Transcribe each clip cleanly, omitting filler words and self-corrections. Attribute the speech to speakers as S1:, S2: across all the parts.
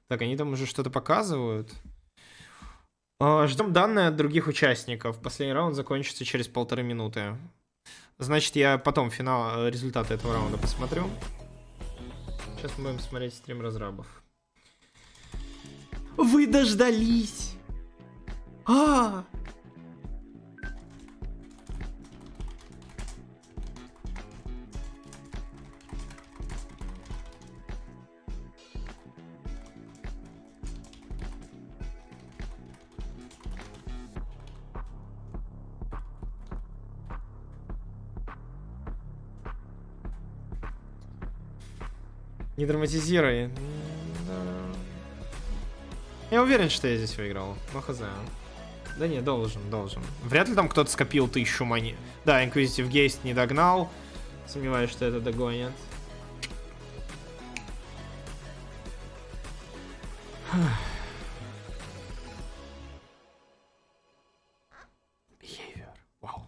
S1: Так, они там уже что-то показывают. Ждем данные от других участников. Последний раунд закончится через 1,5 минуты. Значит, я потом результаты этого раунда посмотрю. Сейчас мы будем смотреть стрим разрабов. Вы дождались! Не драматизируй. Я уверен, что я здесь выиграл. Ну, хз. Да не, должен. Вряд ли там кто-то скопил 1000 монет. Да, Inquisitive Geist не догнал. Сомневаюсь, что это догонит. Behavior. Вау.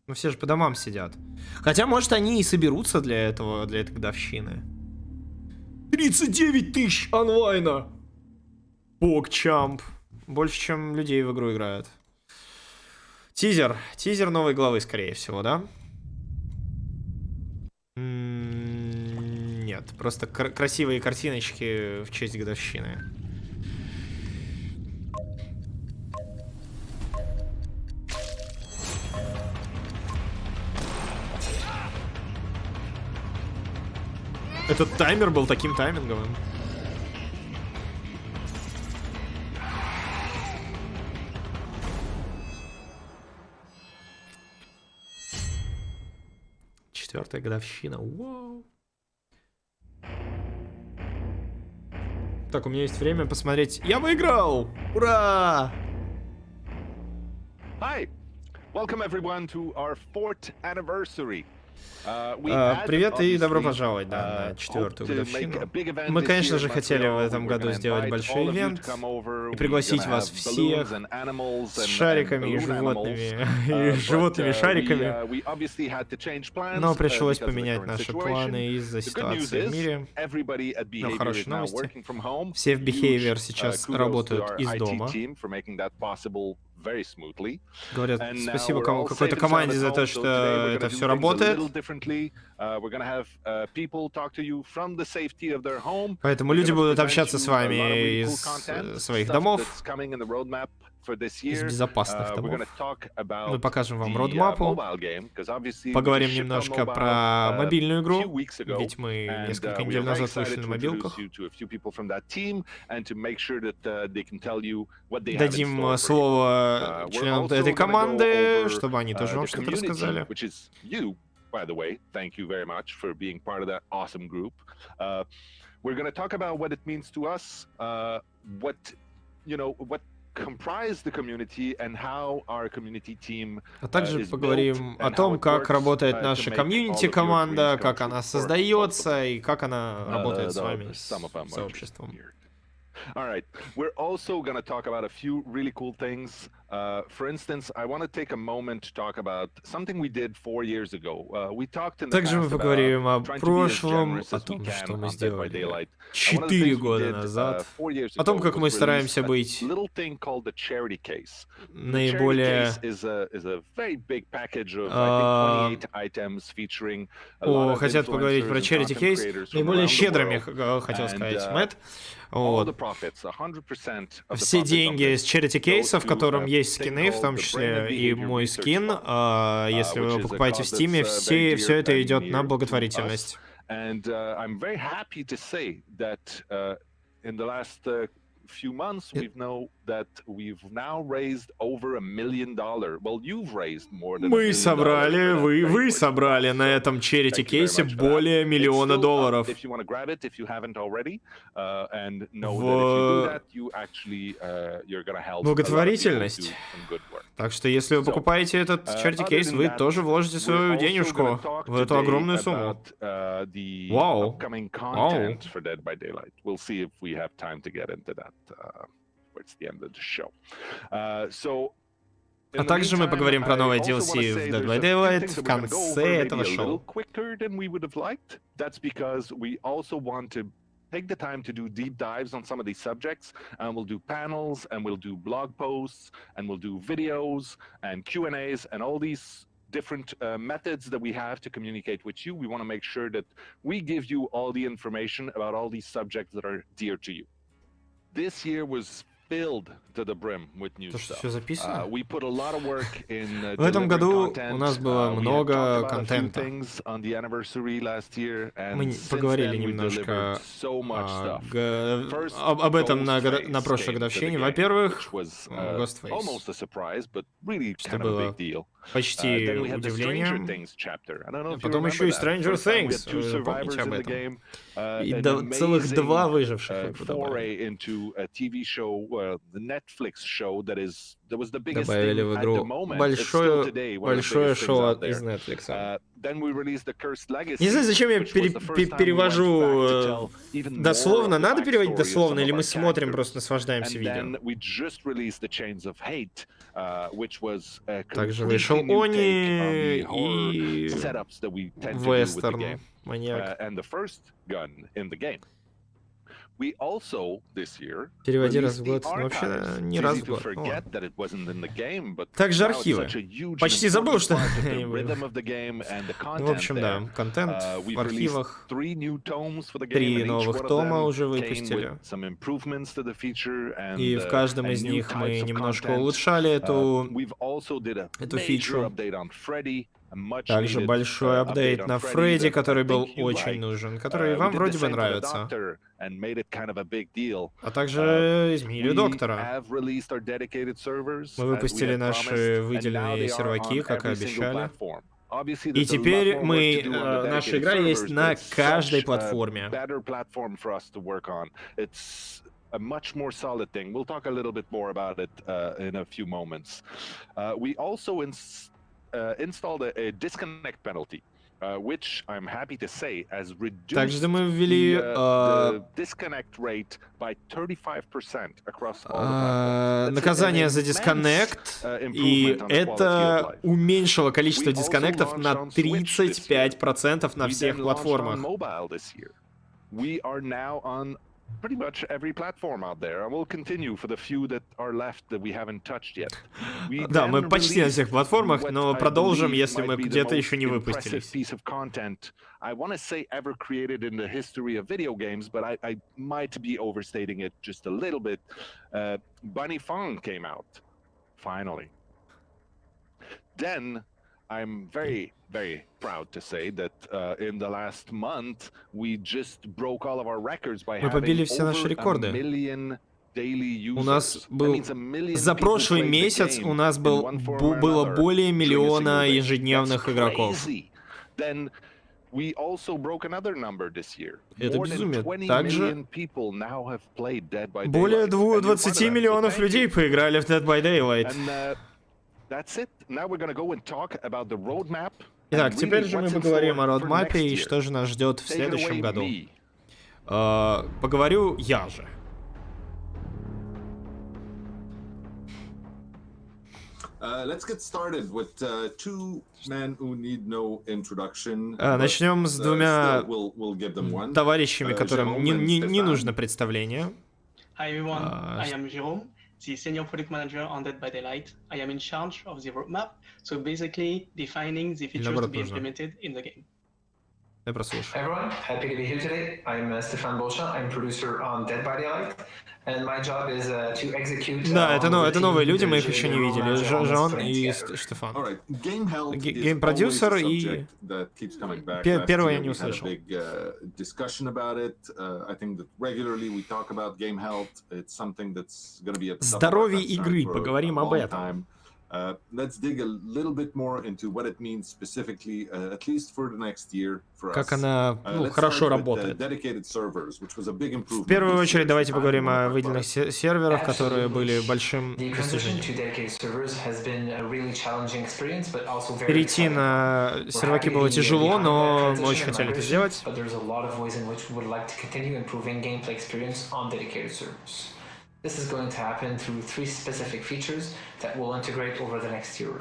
S1: Ну все же по домам сидят. Хотя, может, они и соберутся для этой годовщины. 39 тысяч онлайна! Бокчамп. Больше, чем людей в игру играют. Тизер новой главы, скорее всего, да? Нет, просто красивые картиночки в честь годовщины. Этот таймер был таким тайминговым. Четвертая годовщина. Вау. Так, у меня есть время посмотреть. Я выиграл! Ура!
S2: Hi. Welcome everyone to our 4th anniversary.
S1: Привет и добро пожаловать, на 4-ю годовщину. Мы, конечно же, хотели в этом году сделать большой ивент и пригласить вас всех с шариками и животными шариками. Но пришлось поменять наши планы из-за ситуации в мире. Но хорошие новости. Все в Behavior сейчас работают из дома. Говорят, спасибо какой-то команде за то, что это все работает. Поэтому люди будут общаться с вами из своих домов, из безопасных домов. Мы покажем вам родмапу, поговорим немножко про мобильную игру, ведь мы несколько недель назад вышли на мобилках. Дадим слово членам этой команды, чтобы они тоже вам что-то рассказали.
S2: By the way, thank you very much for being part of that awesome group. We're going to talk about what it means to us, what comprise the community and how our community team.
S1: А также поговорим о том, как работает наша комьюнити-команда, как она создается и как она работает с вами, с сообществом.
S2: All right, we're also going to talk about a few really cool things. For instance, I want to take a moment to talk about something we did 4 years ago. We talked in the
S1: Также мы
S2: past
S1: поговорим о
S2: about
S1: прошлом, о том, что мы сделали 4 года назад, о том, как мы стараемся быть наиболее... хотят поговорить про charity case, наиболее щедрыми, хотел сказать Мэтт. Вот. Все деньги с charity кейса, в котором есть скины, в том числе и мой скин, если вы его покупаете в Steam, все это идет на благотворительность.
S2: Few months we've know that we've now raised over $1 million. Well, you've raised more than
S1: Мы собрали, вы собрали на этом charity кейсе более $1 миллиона. В благотворительность. Так что, если вы покупаете этот charity кейс, вы тоже вложите свою денежку в эту огромную сумму. Вау. Вау. А также мы поговорим про новое DLC в Dead by Daylight в конце этого шоу.
S2: take the time to do deep dives on some of these subjects, and we'll do panels, and we'll do blog posts, and we'll do videos and Q&As and all these different methods that we have to communicate with you. We want to make sure that we give you all the information about all these subjects that are dear to you. This year was filled to the brim with new stuff. We put a lot of work in
S1: В этом году у нас было много контента. Мы поговорили немножко об этом на прошлой годовщине. Во-первых, Ghostface, что было почти удивлением. Потом еще и Stranger Things, вы помните об этом? И целых 2 выживших добавили в игру. Большое шоу из Netflix. Не знаю, зачем я перевожу дословно. Надо переводить дословно, или мы смотрим, просто наслаждаемся видео? Также вышел Они и Вестерн, маньяк. Переводи раз в год, но вообще не раз в год. Также архивы. Почти забыл, что они были. Ну, в общем, да, контент в архивах. 3 новых тома уже выпустили. И в каждом из них мы немножко улучшали эту фичу. Также большой апдейт на Фредди, который был очень нужен, который вам вроде бы нравится. А также изменили Доктора. Мы выпустили наши выделенные серваки, как и обещали. И теперь наша игра есть на каждой платформе.
S2: A much more solid thing. We'll talk a little bit more about it in a few moments. We also installed a disconnect penalty, which I'm happy to say has reduced the disconnect rate by 35% across all the platforms.
S1: Наказание за дисконнект, и это уменьшило количество дисконнектов на 35% на всех платформах.
S2: We are now on pretty much every platform out there, and we'll continue for the few that are left that we haven't touched yet.
S1: Да, мы почти на всех платформах, но продолжим, если мы где-то еще не выпустились.
S2: I want to say ever created in the history of video games, but I might be overstating it just a little bit. Bunny Fong came out, finally. Then I'm very proud to say that in the last month we just broke all of our records by having over a million daily users.
S1: У нас был за прошлый месяц у нас было более миллиона ежедневных игроков.
S2: Then we also broke another number this year.
S1: Это безумие. Также более 20 миллионов людей поиграли в Dead by Daylight. Итак, теперь же мы поговорим о родмапе и что же нас ждет в следующем году. Поговорю я же. Начнем с 2 товарищами, которым не нужно представление.
S3: The senior product manager on Dead by Daylight. I am in charge of the roadmap, so basically defining the features to be implemented in the game.
S1: Я прослушаю.
S4: Everyone, happy to be here today. I'm Stefan Bolsha. I'm producer on Dead by Daylight, and my job is to execute.
S1: Да, это новые люди, мы их еще не видели. Жон и Стефан. Гейм-продюсер и первого я не услышал. Здоровье игры, поговорим об этом. Как она хорошо работает. В первую очередь давайте поговорим о выделенных серверах, которые были большим достижением. Перейти на серваки было тяжело, но мы очень хотели это сделать.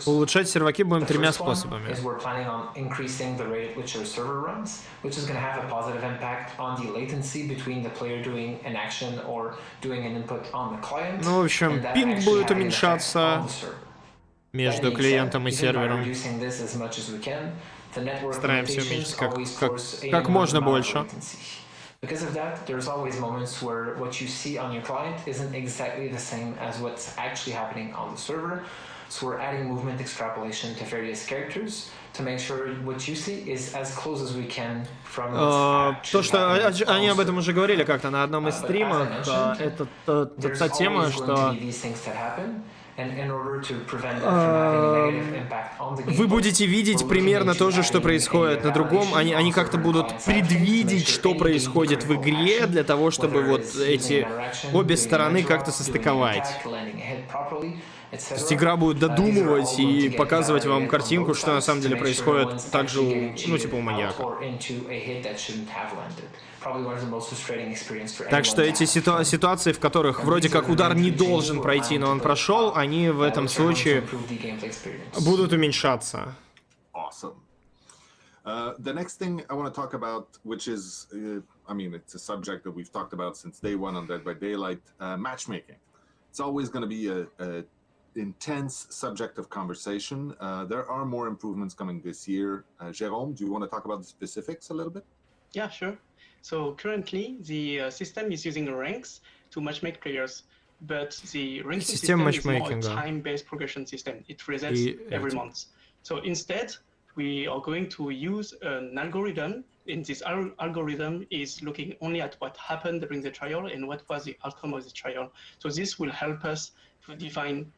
S1: Улучшать серваки будем тремя способами. Ну, в общем, пинг будет уменьшаться между клиентом и сервером. Стараемся уменьшить как можно больше.
S4: Because of that, there's always moments where what you see on your client isn't exactly the same as what's actually happening on the server. So we're adding movement extrapolation to various characters to make sure what you see is as close as we can from
S1: то, что они об этом уже говорили как-то на одном из стримов, это та тема, что вы будете видеть примерно то же, что происходит на другом. Они как-то будут предвидеть, что происходит в игре, для того, чтобы вот эти обе стороны как-то состыковать. То есть игра будет додумывать и показывать вам картинку, что на самом деле происходит также у маньяка. Так что эти ситуации, в которых вроде как удар не должен пройти, но он прошел, они в этом случае будут уменьшаться.
S2: The next thing I want to talk about, which is, it's a subject that we've talked about since day one on Dead by Daylight, matchmaking. It's always going to be a intense subject of conversation. There are more improvements coming this year. Jérôme, do you want to talk about the specifics a little bit?
S3: Yeah, sure. So currently, the system is using ranks to matchmake players, but the ranking system is more a time-based progression system. It resets every month. So instead, we are going to use an algorithm, and this algorithm is looking only at what happened during the trial and what was the outcome of the trial. So this will help us to define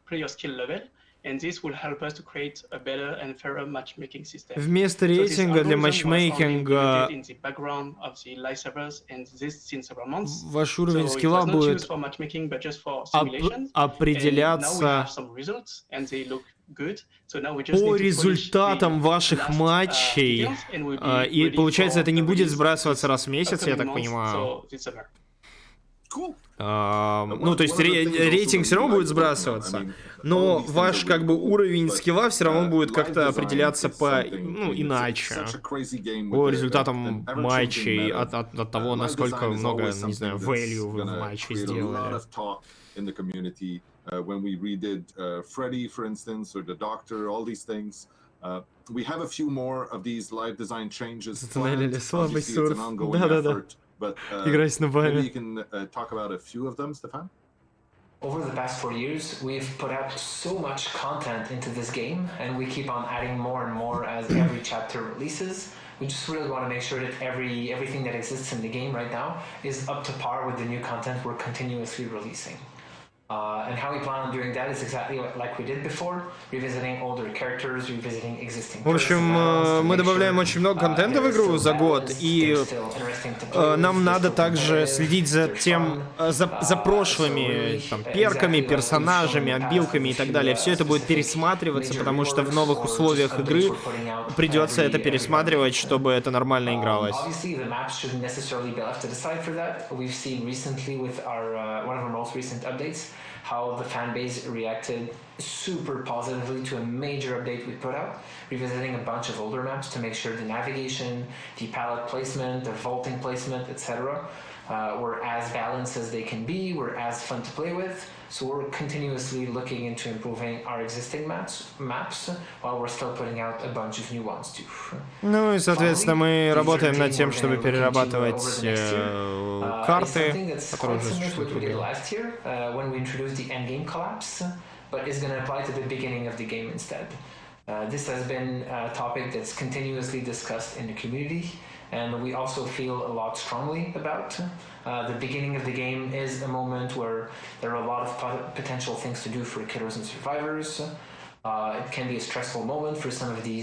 S3: player skill level, and this will help us to create a better and fairer matchmaking system.
S1: Вместо рейтинга для матчмейкинга ваш уровень скилла будет определяться по результатам ваших матчей, и получается это не будет сбрасываться раз в месяц, я так понимаю. То есть рейтинг все равно будет сбрасываться, но ваш уровень скилла все равно будет как-то определяться иначе, по результатам матчей, от того, насколько много, не знаю, value вы в матче сделали.
S2: When we redid Freddy, for instance, or the Doctor, all these things. We have a few more of these live design changes planned. Obviously, it's an ongoing effort. But maybe you can talk about a few of them, Stefan?
S4: Over the past 4 years, we've put out so much content into this game, and we keep on adding more and more as every chapter releases. We just really want to make sure that everything that exists in the game right now is up to par with the new content we're continuously releasing. And how we plan on doing that is exactly like we did before, revisiting older characters, revisiting existing.
S1: В общем, мы добавляем очень много контента в игру за год, и нам надо также следить за прошлыми перками, персонажами, обилками и так далее. Все это будет пересматриваться, потому что в новых условиях игры придется это пересматривать, чтобы это нормально игралось.
S4: How the fan base reacted super positively to a major update we put out, revisiting a bunch of older maps to make sure the navigation, the palette placement, the vaulting placement, etc. Were as balanced as they can be, were as fun to play with. So we're continuously looking into improving our existing maps while we're still putting out a bunch of new ones too.
S1: Ну и, соответственно, мы работаем над тем, чтобы перерабатывать карты, которые уже существуют в игре.
S4: Last year, when we introduced the endgame collapse, but is going to apply to the beginning of the game instead. This has been a topic that's continuously discussed in the community, and we also feel a lot strongly about. The beginning of the game is a moment where there are a lot of potential things to do for killers and survivors. It can be a stressful moment for some of the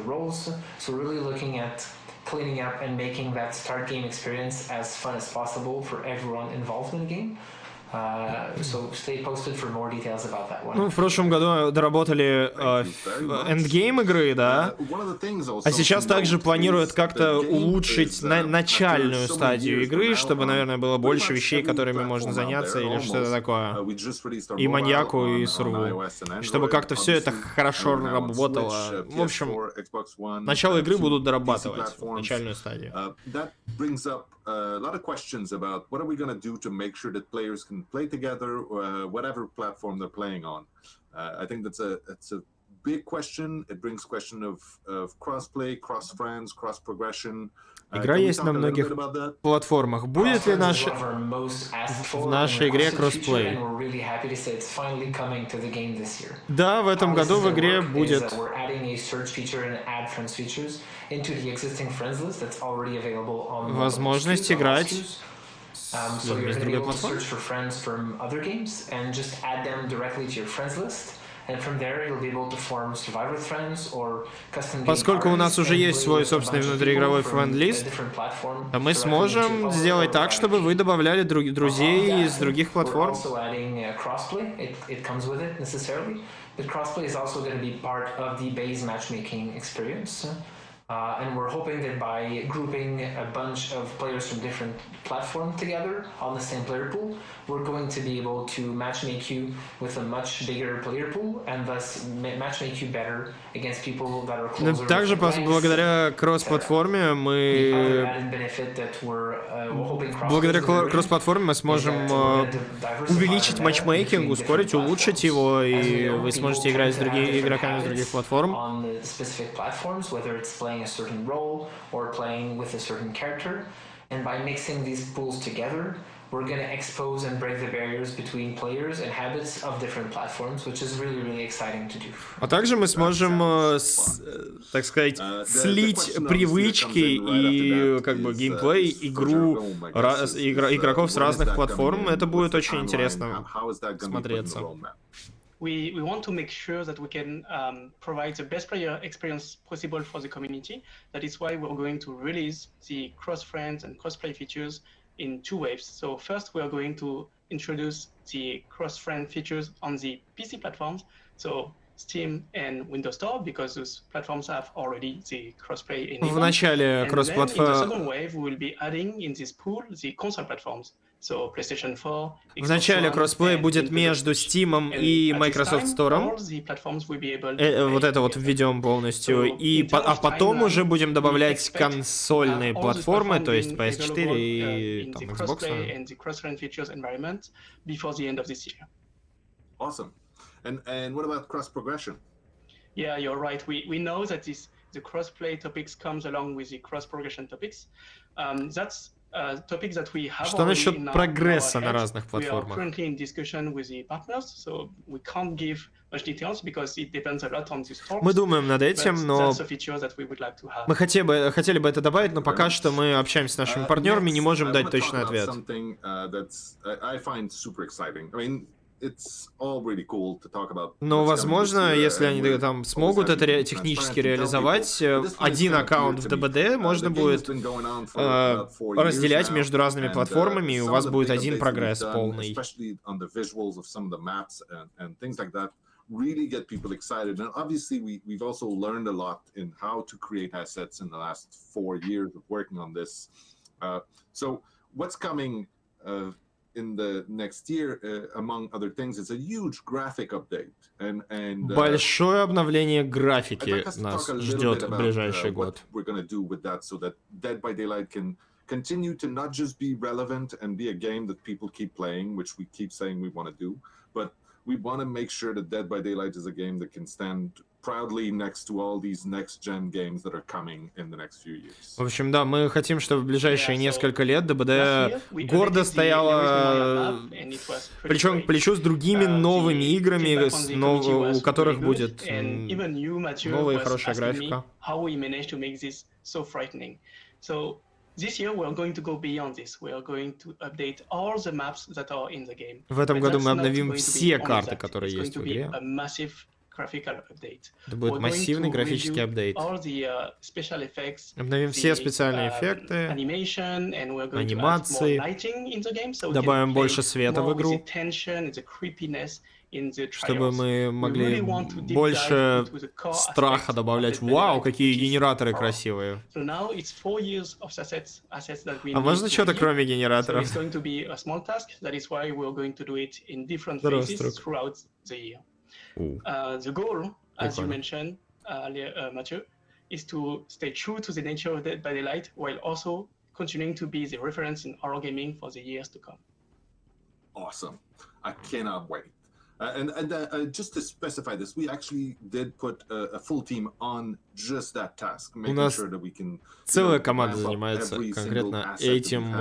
S4: roles. So we're really looking at cleaning up and making that start game experience as fun as possible for everyone involved in the game. So stay posted for more details about that one.
S1: Ну, в прошлом году доработали эндгейм игры, да? А сейчас также планируют как-то улучшить начальную стадию игры, чтобы, наверное, было больше вещей, которыми можно заняться или что-то такое. И маньяку, и сурву. Чтобы как-то все это хорошо работало. В общем, начало игры будут дорабатывать, начальную стадию.
S2: A lot of questions about what are we going to do to make sure that players can play together, whatever platform they're playing on. I think that's a big question. It brings question of cross-play, cross-friends, cross-progression.
S1: Игра есть на многих платформах. Будет ли в нашей игре кроссплей? Да, в этом году в игре будет. Возможность играть с людьми с другой платформы. Поскольку у нас уже есть свой собственный внутриигровой френд-лист, мы сможем сделать так, чтобы вы добавляли друзей из других платформ.
S4: And we're hoping that by grouping a bunch of players from different platforms together on the same player pool, we're going to be able to matchmake you with a much bigger player pool and thus matchmake you better against people that are closer.
S1: Также благодаря кросс-платформе мы сможем увеличить матчмейкинг, ускорить, улучшить его, и вы сможете играть с другими игроками с других платформ.
S4: A certain role or playing with a certain character, and by mixing these pools together, we're going to expose and break the barriers between players and habits of different platforms, which is really, really exciting to do.
S1: А также мы сможем, так сказать, слить привычки и как бы геймплей, игру игроков с разных платформ. Это будет очень интересно смотреться.
S3: We want to make sure that we can provide the best player experience possible for the community. That is why we're going to release the cross-friends and cross-play features in 2 waves. So first, we are going to introduce the cross-friend features on the PC platforms, so Steam and Windows Store, because those platforms have already the cross-play enabled.
S1: В начале
S3: in the second wave, we will be adding in this pool the console platforms. So PlayStation 4,
S1: в начале кроссплей будет между Steam и Microsoft Store. Вот это вот введем полностью. А потом уже будем добавлять консольные платформы, то есть PS4 и там, Xbox.
S2: Awesome. And what about cross-progression?
S3: Yeah, you're right. We know that the cross-play topics comes along with the cross-progression topics. That's
S1: Что насчет прогресса на разных платформах? Мы думаем над этим, но мы хотели бы это добавить, но пока что мы общаемся с нашими партнерами и не можем дать точный ответ. Но, возможно, если они там смогут это технически реализовать, один аккаунт в ДБД можно будет разделять между разными платформами, и у вас будет один прогресс полный.
S2: Really get people excited, and obviously we've also learned a lot in how to create assets in the last 4 years of working on this. So what's coming in the next year, among other things, it's a huge graphic update.
S1: Большое обновление графики нас ждет в ближайший год.
S2: We're going to do with that so that Dead by Daylight can continue to not just be relevant and be a game that people keep playing, which we keep saying we want to do, but we want to make sure that Dead by Daylight is a game that can stand proudly next to all these next-gen games that are coming in the next few years.
S1: В общем, да, мы хотим, чтобы в ближайшие несколько лет ДБД гордо стояла плечом к плечу с другими новыми играми, у которых будет новая и хорошая графика.
S3: This year we are going to go beyond this. We are going to update all the maps that are in the game.
S1: В этом году мы обновим все карты, которые есть в игре. Это будет массивный графический апдейт. Обновим все специальные эффекты, анимации, добавим больше света в игру, чтобы мы могли больше страха добавлять. Вау, какие генераторы красивые. А можно что-то кроме генераторов?
S3: The goal, as you mentioned, Mathieu, is to stay true to the nature of Dead by Daylight while also continuing to be the reference in horror gaming for the years to come.
S5: Awesome. I cannot wait. Just to specify this, we actually did put a full team on just that task, making sure that we can.
S1: Целая команда занимается конкретно этим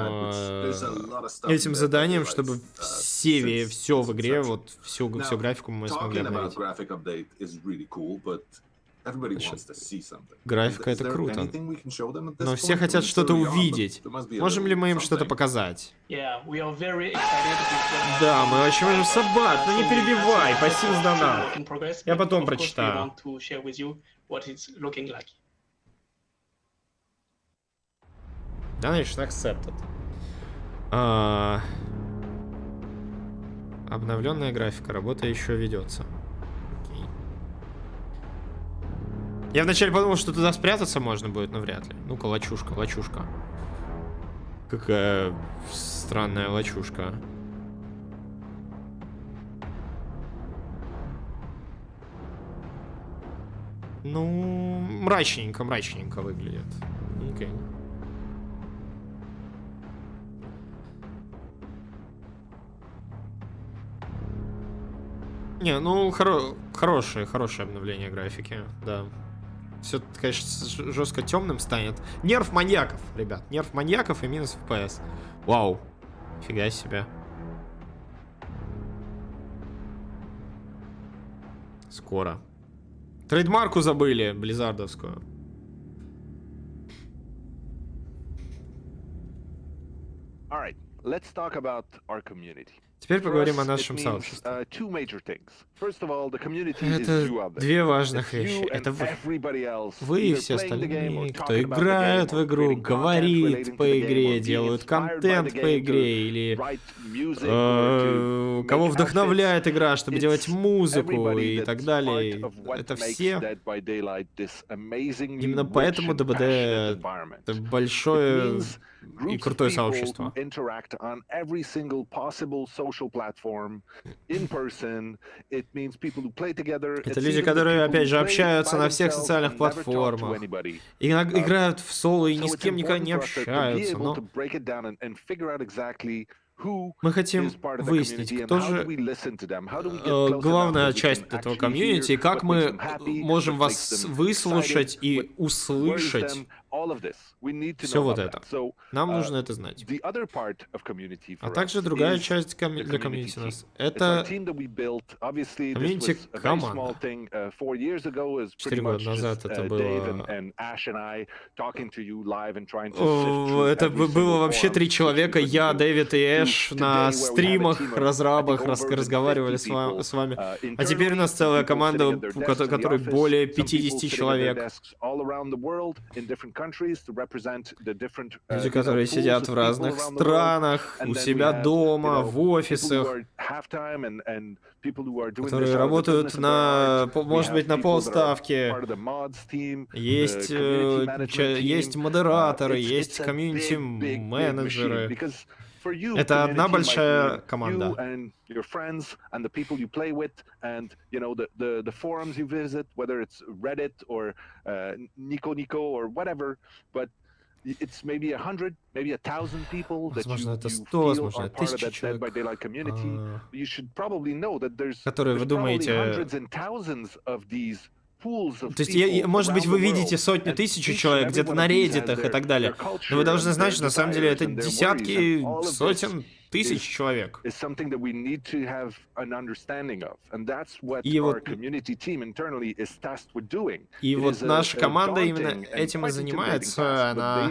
S1: заданием, чтобы все в игре, вот всю графику мы смогли обновить. Графика — это круто. Но все хотят что-то увидеть. Можем ли мы им что-то показать? Да, мы очень можем собак, но не перебивай, спасибо за донат. Я потом прочитаю. Donation accepted. Обновленная графика, работа еще ведется. Я вначале подумал, что туда спрятаться можно будет, но вряд ли. Ну-ка, лачушка. Какая странная лачушка. Ну, мрачненько выглядит. Окей. Не, ну, хорошее обновление графики, да. Все, конечно, жестко темным станет. Нерв маньяков, ребят. Нерв маньяков и минус FPS. Вау. Фига себе. Скоро. Трейдмарку забыли, близзардовскую.
S2: Let's talk about our community.
S1: Теперь поговорим о нашем сообществе. Это две важных вещи. Это вы и все остальные, кто играет в игру, говорит по игре, делают контент по игре, или кого вдохновляет игра, чтобы делать музыку и так далее. Это все. Именно поэтому ДБД — это большое и крутое сообщество. Это люди, которые, опять же, общаются на всех социальных платформах, и играют в соло и ни с кем никогда не общаются, но мы хотим выяснить, кто же главная часть этого комьюнити, и как мы можем вас выслушать и услышать. Все вот это. Нам нужно это знать. А также другая часть для комьюнити у нас — это комьюнити команда. 4 года назад это было... Это было вообще 3 человека, я, Дэвид и Эш, на стримах, разрабах разговаривали с вами. А теперь у нас целая команда, у которой более 50 человек. Люди, которые сидят в разных странах, у себя дома, в офисах, которые работают на, может быть, на полставки. Есть модераторы, есть комьюнити-менеджеры. Это одна большая команда. Возможно, это 100, возможно, 1000 человек, которые, вы думаете... То есть, может быть, вы видите сотни тысяч человек где-то на реддитах и так далее, но вы должны знать, что на самом деле это десятки, сотен Тысяч человек. И вот наша команда именно этим и занимается. Она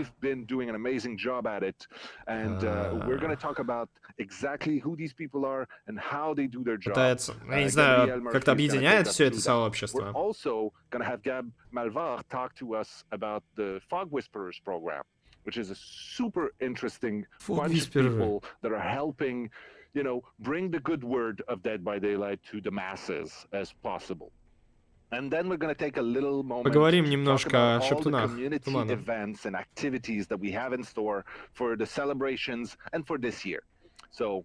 S1: пытается, я не знаю, как-то объединяет все это сообщество.
S2: Which is a super interesting bunch of people that are helping, you know, bring the good word of Dead by Daylight to the masses as possible. And then we're going to take a little moment
S1: Поговорим
S2: to talk
S1: немножко о
S2: about all the
S1: шептунах.
S2: community events and activities that we have in store for the celebrations and for this year. So,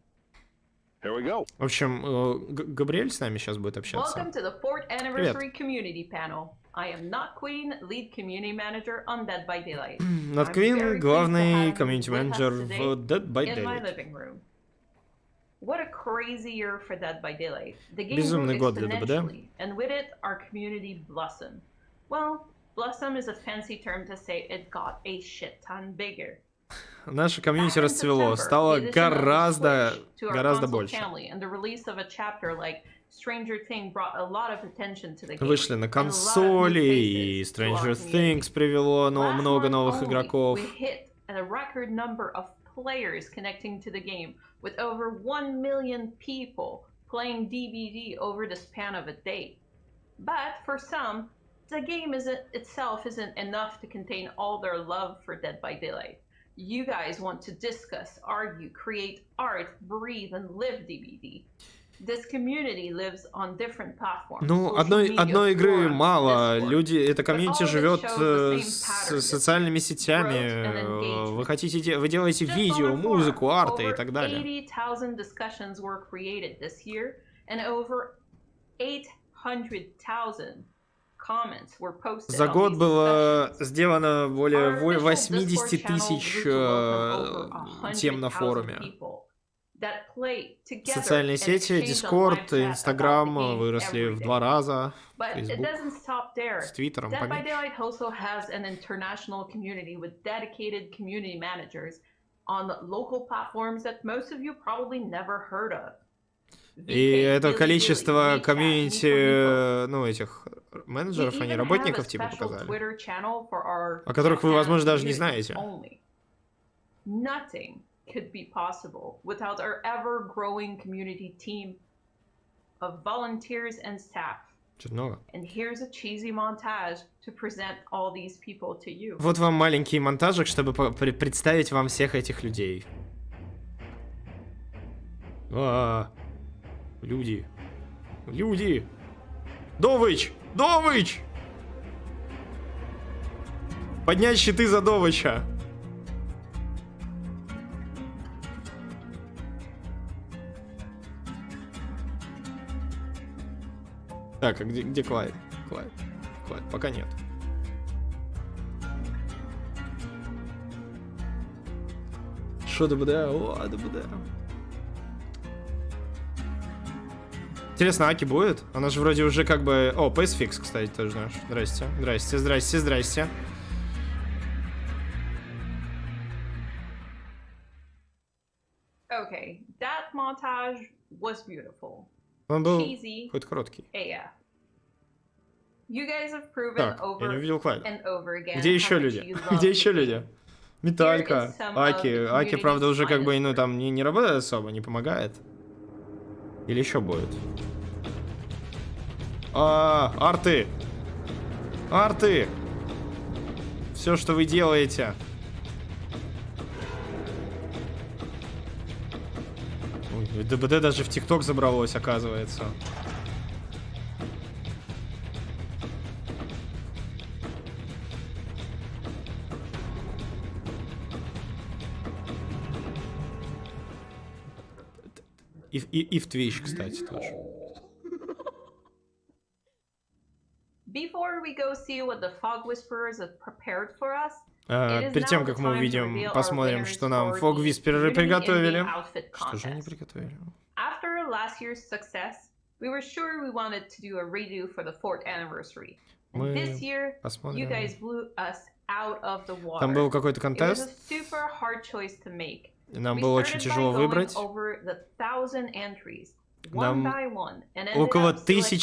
S2: here we go.
S1: В общем, Габриэль с нами сейчас будет общаться.
S6: Welcome to the 4th anniversary community panel. I am Not Queen, lead community manager on Dead by Daylight.
S1: Not Queen, главный комьюнити-менеджер в Dead by Daylight.
S6: What a crazy year for Dead by Daylight. The game
S1: Безумный
S6: grew
S1: год для ДБД.
S6: exponentially, and with it, our community blossomed. Well, blossom is a fancy term to say it got a shit ton bigger.
S1: Наше комьюнити расцвело, стало гораздо больше. Вышли на консоли, и Stranger Things привело много новых игроков.
S6: Players connecting to the game with over 1 million people playing DBD over the span of a day. But for some, the game itself isn't enough to contain all their love for Dead by Daylight. You guys want to discuss, argue, create art, breathe, and live DBD. This community lives on different platforms.
S1: Ну, одной игры мало. Это комьюнити живет с социальными сетями. Вы делаете видео, музыку, арты и так далее.
S6: 80,000 discussions were created this year, and over 800,000 comments were posted.
S1: За год было сделано более 80 тысяч тем на форуме. Социальные сети, Discord, Instagram выросли в 2 раза. Facebook с Твиттером поменьше. И это количество комьюнити, ну, этих менеджеров, а не работников, типа, показали, о которых вы, возможно, даже не знаете.
S6: Could be possible without our ever-growing community team of volunteers and staff. And here's a cheesy montage to present all these people to you.
S1: Вот вам маленький монтажик, чтобы представить вам всех этих людей. Люди. Довыч! Поднять щиты за Довыча. Так, а где Клайд? Клайд, пока нет. Шо ДБД? О, ДБД. Интересно, Аки будет? Она же вроде уже как бы... О, PSFix, кстати, тоже наш. Здрасте.
S6: Okay, that montage was beautiful.
S1: Он был хоть короткий. Так, я не увидел Клайда. Где еще люди? Металька, Аки, правда, уже как бы, ну, там не работает особо, не помогает. Или еще будет? Арты! Все, что вы делаете. ДБД даже в ТикТок забралось, оказывается. И в Twitch, кстати, тоже. Перед тем, как мы увидим, посмотрим, что нам Fog Whisperers приготовили. Что же они приготовили? Мы посмотрим. Там был какой-то контест. Нам было очень тяжело выбрать. Нам около 1000...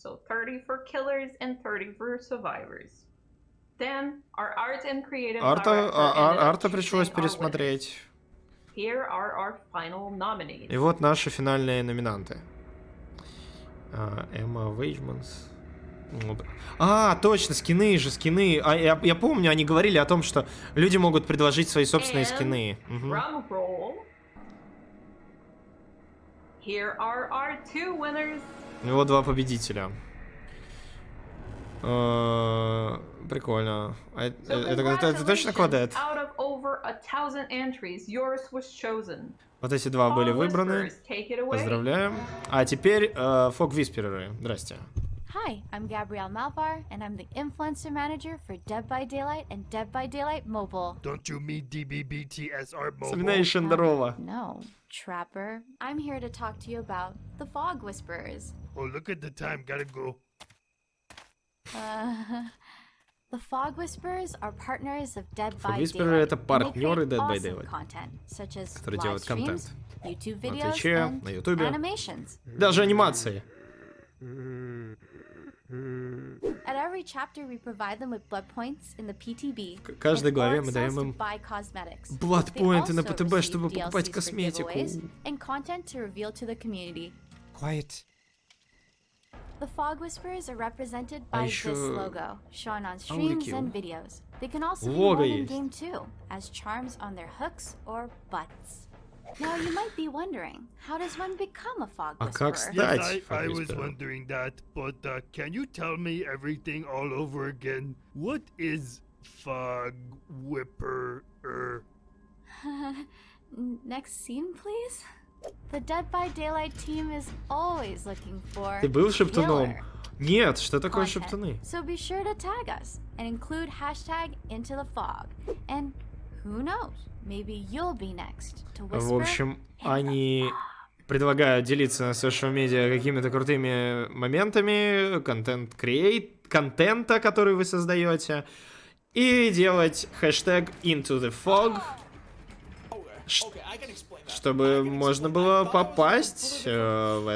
S6: So 30 for killers and 30 for survivors. Then our art and creative
S1: Арта пришлось пересмотреть.
S6: Here are our final nominees.
S1: И вот наши финальные номинанты. Эмма Вейджманс. Точно, скины же, скины. Я помню, они говорили о том, что люди могут предложить свои собственные скины.
S6: Here are our 2 winners.
S1: И вот 2 победителя. Прикольно. Это точно Квадет? Вот эти 2 были выбраны. Поздравляем. А теперь Фог Виспереры. Здрасте.
S7: Hi, I'm Gabrielle Malvar, and I'm the influencer manager for Dead by Daylight and Dead by Daylight Mobile.
S8: Don't you mean DBBTSR Mobile?
S1: Сильнейшая здорово.
S7: No, Trapper. I'm here to talk to you about the Fog Whisperers.
S8: Oh, look at the time, gotta go.
S7: The Fog Whisperers are partners of Dead by
S1: Fog Whisperer
S7: Daylight.
S1: это партнеры Dead by
S7: Awesome
S1: Daylight,
S7: content, such as
S1: которые
S7: live
S1: делают контент
S7: streams, YouTube
S1: на
S7: videos,
S1: Твиче,
S7: and
S1: на Ютубе,
S7: animations.
S1: даже анимации.
S7: At every chapter, we provide them with blood points in the PTB.
S1: В каждой главе мы даем им
S7: blood
S1: points на ПТБ, чтобы покупать косметику.
S7: And content to reveal to the community.
S1: Quiet.
S7: The Fog Whisperers are represented by this logo, shown on streams and videos. They can also be worn in game too, as charms on their hooks or butts. Now you might be wondering, how does one become a Fog Whisperer?
S8: Yes, I was wondering that, but can you tell me everything all over again? What is Fog Whipperer?
S7: Next scene, please. The Dead by Daylight team is always looking for
S1: Ты был шептуном? Нет, что такое шептуны?
S7: So be sure to tag us and include hashtag into the fog. And who knows, maybe you'll be next to whisper.
S1: В общем, они предлагают делиться на social media какими-то крутыми моментами, контента, который вы создаете, и делать хэштег into the fog, чтобы можно было попасть в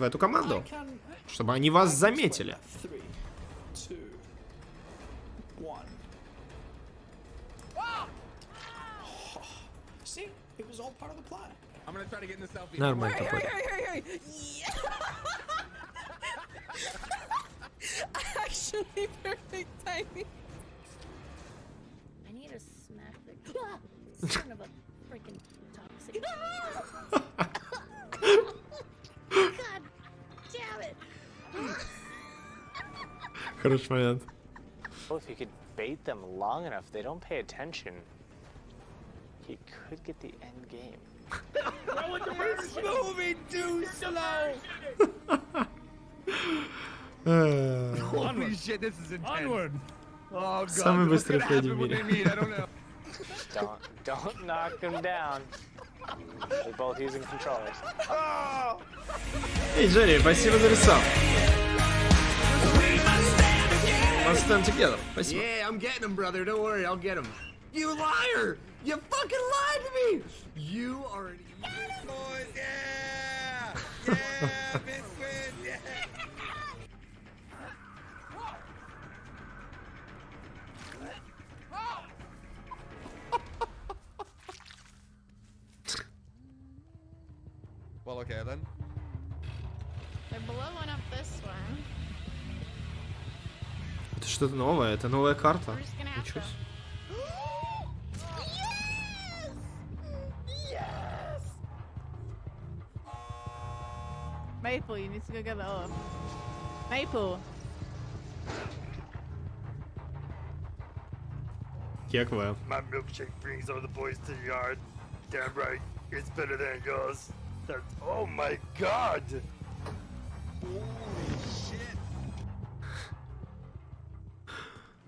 S1: эту команду, чтобы они вас заметили. Нормально такой.
S9: Actually, very tiny. I need to smack the son of a freaking toxic. God damn it!
S1: Хороший момент.
S10: If you could bait them long enough, they don't pay attention. He could get the end game.
S9: It's moving too slow.
S8: Holy shit, this is intense. Onward. Oh god.
S1: Самый быстрый Фредди в мире.
S10: Don't knock them down. They're both using controllers.
S1: Эй, Джерри, спасибо за рисунок. Must stand together. Спасибо.
S11: Yeah, I'm getting him, brother. Don't worry, I'll get him. You liar! You fucking lied to me! You already... Boys, yeah! Yeah, big win, yeah!
S12: Well, okay then.
S9: They're blowing up this one.
S1: Это что-то новое, это новая карта. Ничего себе.
S9: Maple, you need to go get the orb. Maple.
S1: Як ви?
S8: My milkshake brings all the boys to the yard. Damn right, it's better than yours. That's, oh my god!
S11: Holy shit!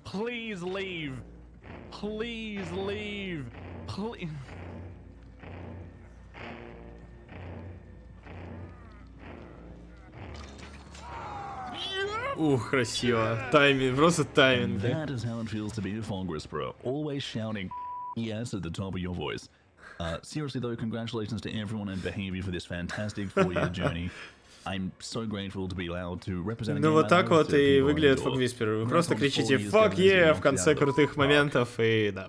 S13: Please leave. Please leave. Please.
S1: Ух, красиво. Тайминг, просто тайминг.
S12: That is how it feels to be a fog whisperer, always shouting yes at the top of your voice. Seriously though, congratulations to everyone in Behavior for this fantastic 4-year journey. I'm so grateful to be allowed to represent.
S1: Ну вот так вот и выглядит Fog Whisperer. Вы просто кричите «Fuck yeah» в конце крутых моментов и да.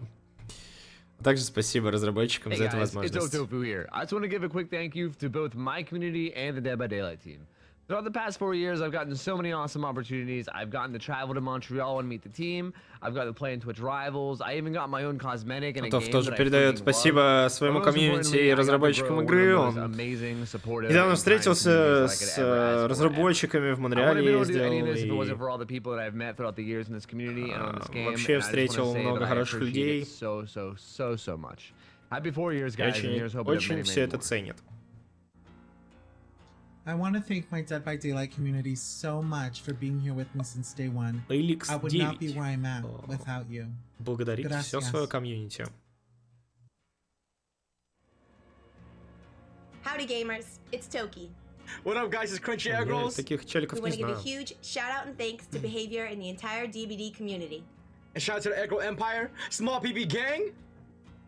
S1: Также спасибо разработчикам за эту возможность.
S11: It's Otofu here. I just want to give a quick thank you to both my community and the Dead by Daylight team. Throughout the past 4 years, I've gotten so many awesome opportunities. I've gotten to travel to Montreal and meet the team. I've got to play in Twitch Rivals. I even got my own cosmetic and a game
S1: тоже передает спасибо своему комьюнити и разработчикам игры. Он недавно встретился с разработчиками в Монреале, ездил и вообще встретил много хороших людей. Очень все это ценят.
S14: I want to thank my Dead by Daylight community so much for being here with me since day one. I would not be where I'm at without you.
S1: Благодарить все свое комьюнити.
S15: Howdy gamers, it's Toki.
S16: What up guys, it's Crunchy Air Girls.
S1: Таких челиков
S15: we
S1: не
S15: want to give
S1: знаю.
S15: a huge shout out and thanks to Behavior and the entire DBD community.
S16: And shout out to the Echo Empire, Small PB Gang.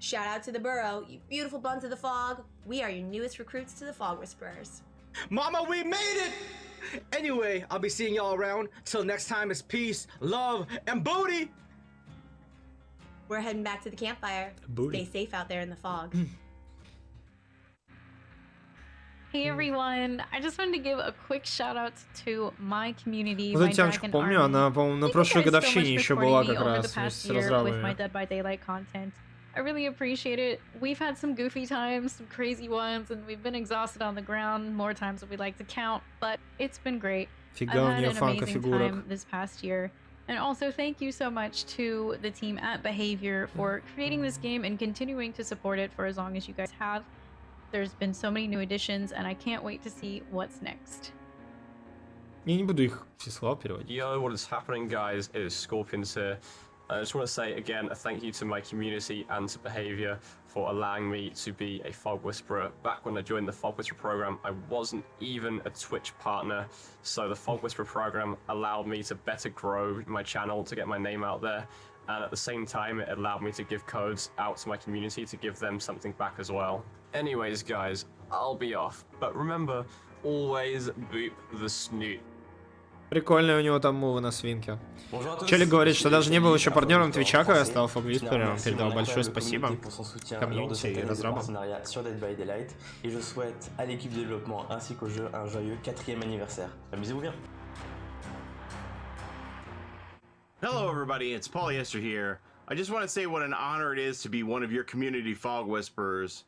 S15: Shout out to the Burrow, you beautiful buns of the fog. We are your newest recruits to the Fog Whisperers.
S16: Mama, we made it! Anyway, I'll be seeing y'all around. Till next time, it's peace, love, and booty!
S15: We're heading back to the campfire.
S1: Booty.
S15: Stay safe out there in the fog.
S17: Hey everyone, I just wanted to give a quick shout out to my community.
S1: Вот эту Тяночку помню, она, по-моему, на прошлой годовщине еще была как раз с разрабами.
S17: I really appreciate it. We've had some goofy times, some crazy ones, and we've been exhausted on the ground more times than we'd like to count, but it's been great. I've had an amazing time this past year. And also thank you so much to the team at Behavior for creating this game and continuing to support it for as long as you guys have. There's been so many new additions, and I can't wait to see what's next.
S1: Я не буду их все слова переводить.
S18: Yo, what is happening, guys? It is Scorpions here. I just want to say again a thank you to my community and to Behavior for allowing me to be a Fog Whisperer. Back when I joined the Fog Whisperer program, I wasn't even a Twitch partner, so the Fog Whisperer program allowed me to better grow my channel, to get my name out there, and at the same time it allowed me to give codes out to my community to give them something back as well. Anyways guys, I'll be off, but remember, always boop the snoot.
S1: Прикольная у него там мува на свинке. Челик говорит, что даже не был еще партнером Твича, когда стал Fog Whisperer. Он передал большое спасибо комьюнити и разрабам.
S19: Et je souhaite à l'équipe de développement ainsi qu'au jeu un joyeux 4e anniversaire. Amusez-vous bien.
S20: Hello everybody, it's Polyester here. I just want to say what an honor it is to be one of your community Fog Whisperers.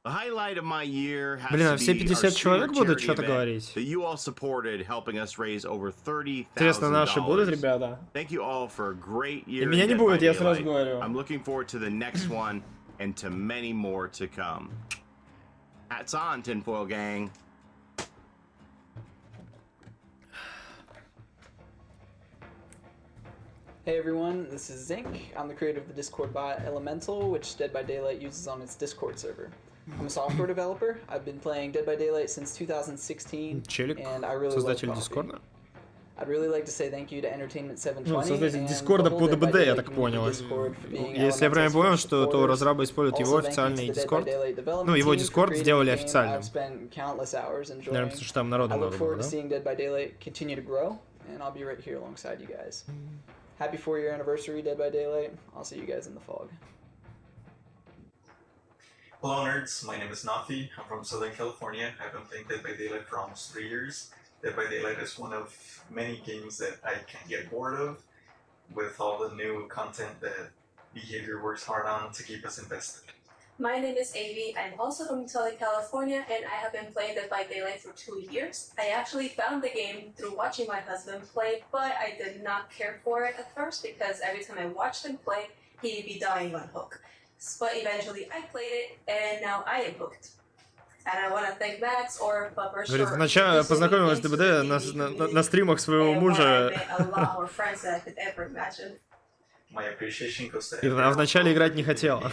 S20: The highlight of my year has
S1: Блин, а
S20: to
S1: все
S20: be
S1: 50 человек
S20: our
S1: будут
S20: charity
S1: что-то
S20: event
S1: говорить?
S20: that you all supported, helping us raise over $30,000.
S1: Интересно, наши будут, ребята?
S20: Thank you all for a great year.
S1: И меня не будет, я сразу говорю.
S20: I'm looking forward to the next one and to many more to come. Hats on, Tinfoil Gang.
S21: Hey everyone, this is Zinc. I'm the creator of the Discord bot Elemental, which Dead by Daylight uses on its Discord server. I'm a software developer. I've been playing Dead by Daylight since 2016, and I really love coffee. I'd really like to say thank you to Entertainment 720.
S1: Ну, создатель Дискорда по ДБД, я так понял. Если я правильно понял, что то разрабы используют его официальный Дискорд. Ну, его Дискорд сделали официальным. Наверное, потому что там народу много было, да?
S21: Happy 4-year anniversary, Dead by Daylight. I'll see you guys in the fog.
S22: Hello nerds, my name is Nafi. I'm from Southern California. I've been playing Dead by Daylight for almost 3 years. Dead by Daylight is one of many games that I can't get bored of, with all the new content that Behavior works hard on to keep us invested.
S23: My name is Avi. I'm also from Southern California, and I have been playing Dead by Daylight for 2 years. I actually found the game through watching my husband play, but I did not care for it at first because every time I watched him play, he'd be dying on hook. But eventually I played it, and now I am hooked. And I want to thank Max or Pupper.
S1: Говорит, вначале познакомилась с ДБД на стримах своего мужа. А вначале играть не хотела.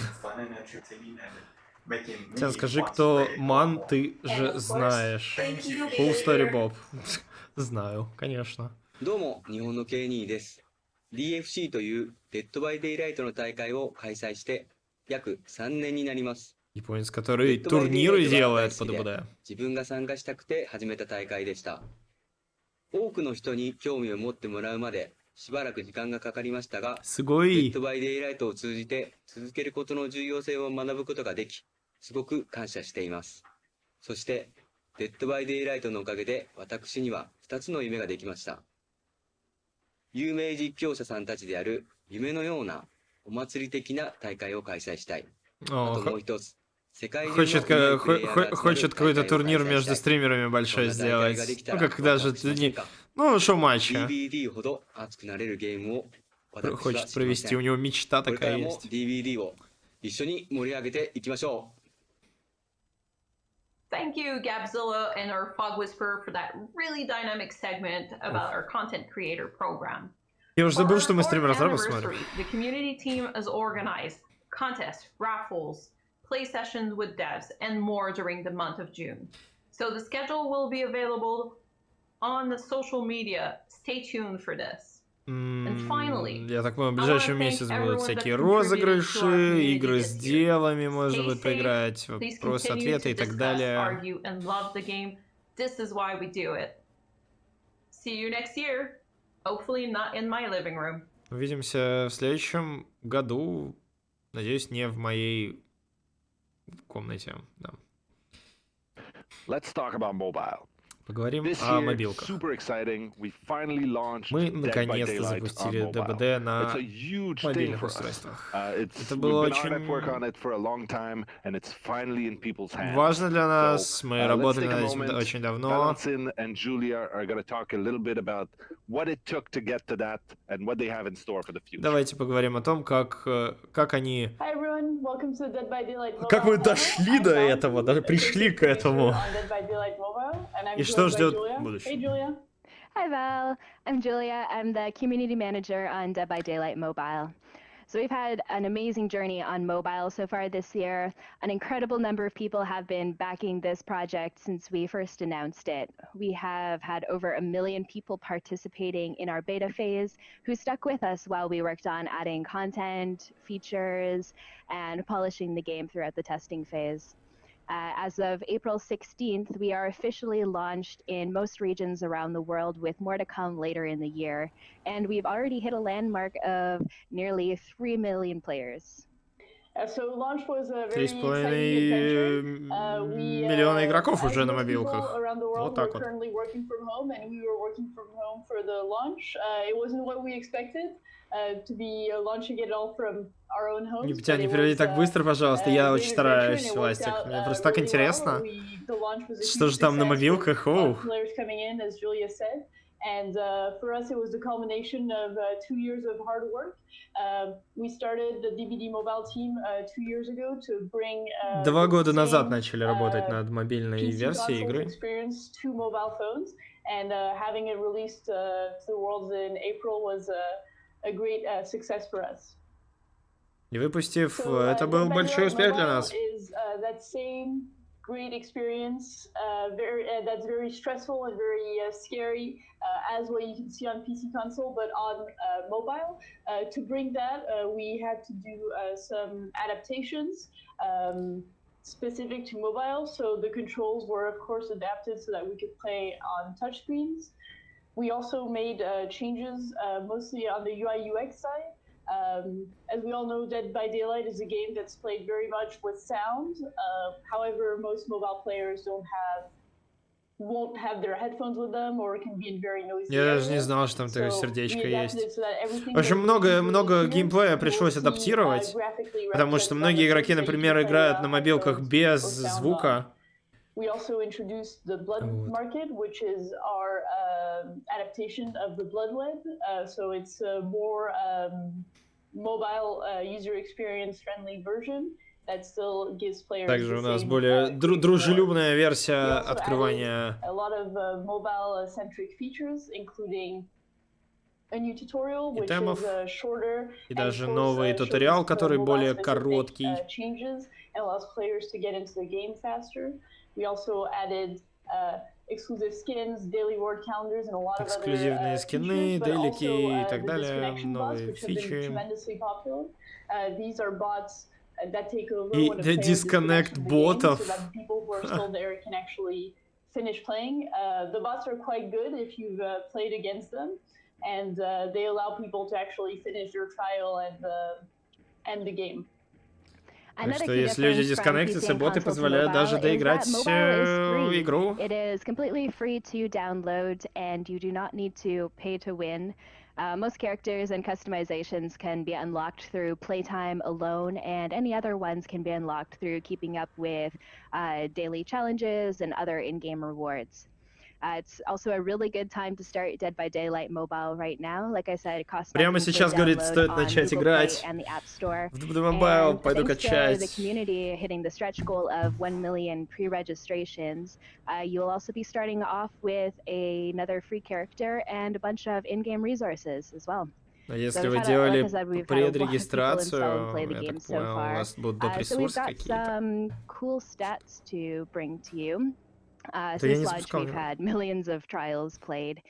S1: Тян, скажи, кто ман, ты же знаешь. Full Story Bob. Знаю, конечно.
S16: どうも、日本の K2 です。DFC というデッドバイデイライトの大会を開催して約3年になります。
S1: Японец, который турниры делает по ДБД.
S16: 自分が参加したくて始めた大会でした。多くの人に興味を持ってもらうまでしばらく時間がかかりましたが、デッドバイデイライトを通じて続けることの重要性を学ぶことができ、すごく感謝しています。そして、デッドバイデイライトのおかげで私には2つの夢ができました。有名実況者さんたちである夢のようなお祭り的な大会を開催したい。あともう一つ。
S1: Хочет какой-то турнир между стримерами большой сделать. Ну, как даже не... Ну, шоу-матчи. Хочет провести. У него мечта такая есть.
S6: Thank you, Gabzilla and our Fog Whisperer, for that really dynamic segment about our content creator program.
S1: Я уже забыл, что мы стрим разрабов смотрим.
S6: The community team has organized contests, raffles, play sessions with devs, and more during the month of June. So the schedule will be available on the social media. Stay tuned for this. And finally,
S1: я так понимаю, в ближайший месяц будут всякие розыгрыши, игры с делами, можно будет поиграть, вопросы-ответы и так далее.
S6: This is why we do it. See you next year. Hopefully not in my living room.
S1: Увидимся в следующем году. Надеюсь, не в моей комнате. Да.
S2: Let's talk about mobile.
S1: Поговорим о мобилках. Мы наконец-то запустили ДБД на мобильных устройствах. Это было очень важно для нас. Мы работали над этим очень давно. Давайте поговорим о том, как они... Как мы дошли до этого, даже пришли к этому. И что ждет в будущем?
S3: Hey, Julia. Hi, Val. I'm Julia. I'm the community manager on Dead by Daylight Mobile. So we've had an amazing journey on mobile so far this year. An incredible number of people have been backing this project since we first announced it. We have had over 1 million people participating in our beta phase who stuck with us while we worked on adding content, features, and polishing the game throughout the testing phase. As of April 16th, we are officially launched in most regions around the world, with more to come later in the year. And we've already hit a landmark of nearly 3 million players.
S4: So launch was a very
S1: 3,5 миллиона игроков уже на мобилках. Вот так вот.
S4: Currently working from home, and we were working from home for the launch. It wasn't what we expected to be launching it all from our own homes.
S1: Не переводи так быстро, пожалуйста. Я очень стараюсь, Властик. Мне просто так интересно. Что же там на мобилках?
S4: And for us, it was the culmination of 2 years of hard work. We started the DVD mobile team 2 years ago to bring
S1: 2 года назад начали работать над мобильной версией игры.
S4: To mobile phones, and having it released to the world in April was a great success for us.
S1: И выпустив, это был большой успех для нас.
S4: Great experience, that's very stressful and very scary, as what you can see on PC console, but on mobile. To bring that, we had to do some adaptations specific to mobile, so the controls were of course adapted so that we could play on touchscreens. We also made changes mostly on the UI UX side. As we all know, Dead by Daylight is a game that's played very much with sound. However, most mobile players won't have their headphones with them, or can be in very noisy
S1: Я даже не знал, что там такое сердечко есть. В общем, много геймплея пришлось адаптировать, потому что многие игроки, например, играют на мобилках без звука.
S4: We also introduced the Blood Market, which is our adaptation of the Blood Web. So it's a more mobile user experience friendly version that still gives players.
S1: Также у нас более дружелюбная версия открывания.
S4: A lot of mobile centric features, including a new tutorial, which is shorter,
S1: и даже новый туториал, который более короткий.
S4: Changes and allows players to get into the game faster. We also added exclusive skins, daily reward calendars, and a lot of
S1: эксклюзивные
S4: other
S1: скины,
S4: features, but
S1: делики
S4: also
S1: и так
S4: the
S1: далее,
S4: disconnection bots,
S1: новые
S4: which have been
S1: фичи.
S4: tremendously popular. These are bots that take over
S1: И
S4: when a player
S1: disconnect
S4: disconnects from the game,
S1: ботов.
S4: so that people who are still there can actually finish playing. The bots are quite good if you've played against them, and they allow people to actually finish their trial and end the game.
S1: Так что если люди дисконнектятся, боты позволяют даже доиграть игру.
S3: It is completely free to download, and you do not need to pay to win. Most characters and customizations can be unlocked through playtime alone, and any other ones can be unlocked through keeping up with daily challenges and other in-game rewards. It's also a really good time to start Dead by Daylight Mobile right now. Like I said, it costs
S1: Прямо сейчас, говорит, стоит начать играть в DBD Mobile, пойду качать.
S3: The community hitting the stretch goal of 1 million pre-registrations, you will also be starting off with another free character and a bunch of in-game resources as well.
S1: А если вы делали предрегистрацию, я так понял, у вас будут доп. Ресурсы какие-то?
S3: Some cool stats to bring to you. Since launch, we've had millions of trials played.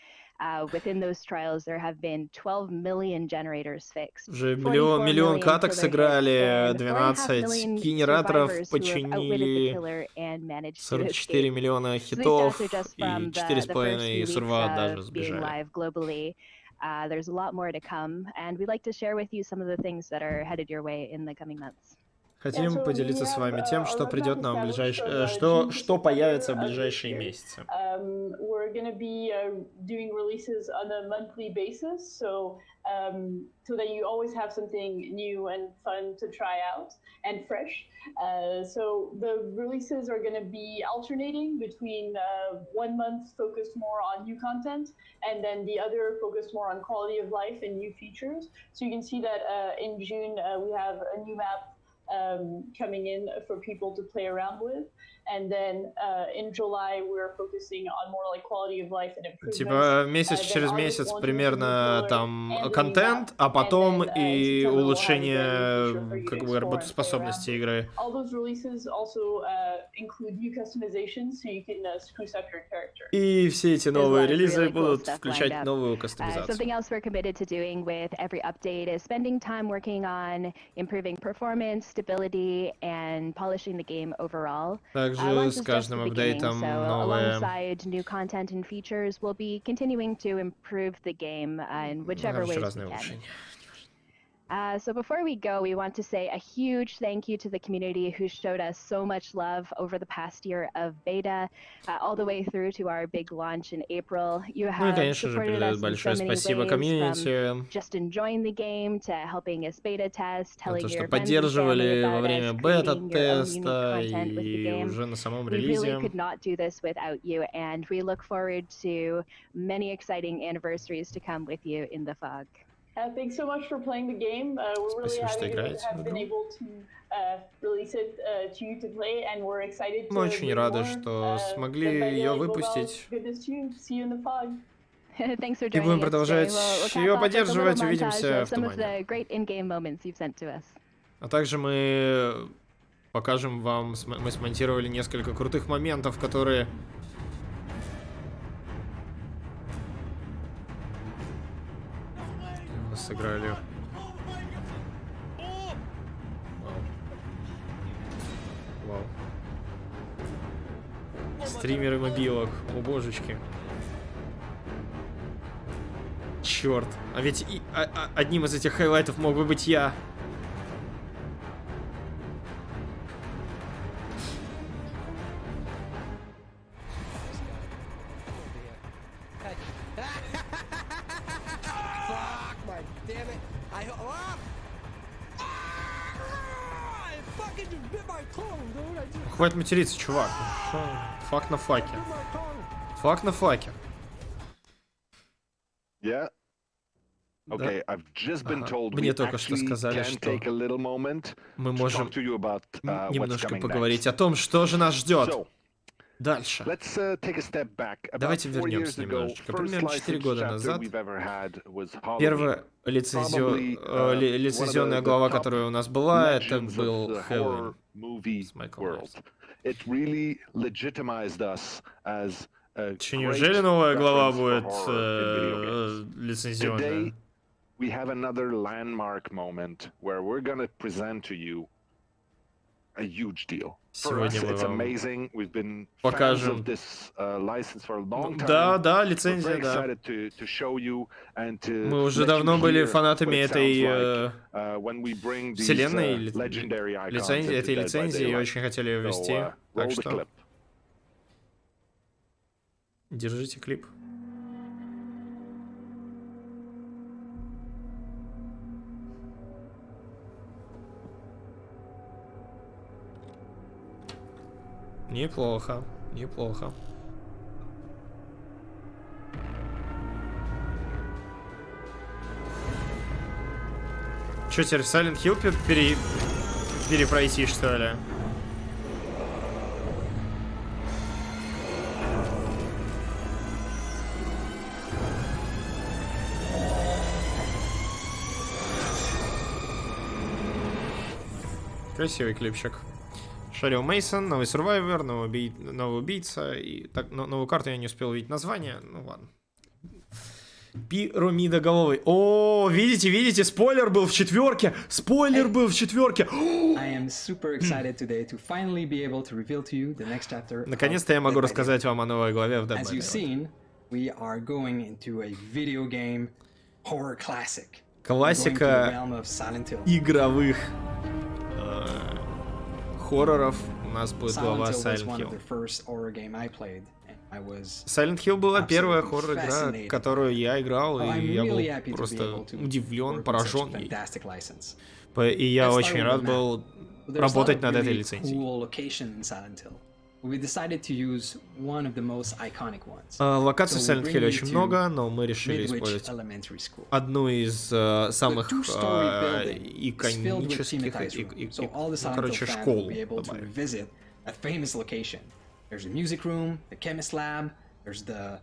S3: Within those trials, there have been 12 million generators fixed.
S1: Уже миллион каток сыграли, 12 генераторов починили, 44 миллиона хитов и 4,5 сервера даже сбежали.
S3: There's a lot more to come, and we'd like to share with you some of the things that are headed your way in the coming months.
S1: Хотим поделиться с вами тем, что придет нам в ближайшие, что появится в ближайшие месяцы.
S4: We're going to be doing releases on a monthly basis, so that you always have something new and fun to try out and fresh. So the releases are going to be alternating between 1 month focused more on new content, and then the other focused more on quality of life and new features. So you can see that in June we have a new map coming in for people to play around with, and then in July we're focusing on more like quality of life and improvements.
S1: Типа месяц через месяц примерно там контент, а потом и улучшение как бы работоспособности игры.
S4: All those releases also include new customizations, so you can spruce up your character.
S1: И все эти новые релизы будут включать новую кастомизацию.
S3: Something else we're committed to doing with every update is spending time working on improving performance, stability, and polishing the game overall.
S1: Также с каждым апдейтом новое.
S3: Alongside new content and features, we'll be continuing to improve the game in whichever ways we can. So before we go, we want to say a huge thank you to the community who showed us so much love over the past year of beta, all the way through to our big launch in April. You have supported us in so many ways, from just enjoying the game to helping us beta test, telling your friends and family about us, creating your own unique content with the game. We really could not do this without you, and we look forward to many exciting anniversaries to come with you in the fog.
S4: Thanks so much for playing the game. We're really happy to have been able to release it to you to play, and we're excited to
S1: Мы очень рады, что смогли ее выпустить. И будем продолжать ее поддерживать. Увидимся в тумане. А также мы покажем вам, мы смонтировали несколько крутых моментов, которые... сыграли. Вау. Стримеры мобилок. О божечки. Черт. А ведь одним из этих хайлайтов мог бы быть я. Хватит материться, чувак. Фак на факе. Фак на факе.
S2: Yeah. Okay, I've just been told we actually can take a little moment
S1: мы можем
S2: to talk to you about
S1: немножко поговорить о том, что же нас ждет. Дальше. Давайте вернемся немножечко. Примерно 4 года назад первая лицензионная глава, которая у нас была, это был Хэллоуин с Майклом Майерсом. Неужели новая глава будет лицензионная?
S2: We have another landmark moment where we're going to present to you a huge deal. For us, it's amazing. We've been fans of this license for a long time.
S1: Да, лицензия, да.
S2: To show you and to
S1: Мы уже давно были фанатами этой вселенной, этой лицензии, и очень хотели ее ввести. Так что держите клип. Неплохо, неплохо. Чё, теперь в Silent Hill перепройти, что ли? Красивый клипчик. Шерил Мейсон, новый Survivor, новый убийца. И так, новую карту я не успел увидеть название. Ну ладно. Пирамидоголовый. О, видите, спойлер был в четверке. Спойлер был в четверке. Наконец-то я могу рассказать вам о новой главе в Dead by Daylight. Классика игровых хорроров. У нас будет глава Silent Hill. Silent Hill была первая хоррор-игра, которую я играл, и я был просто удивлен, поражен ей. И я очень рад был работать над этой лицензией. Локаций в Silent Hill очень много, но мы решили использовать одну из самых иконических, короче, школ.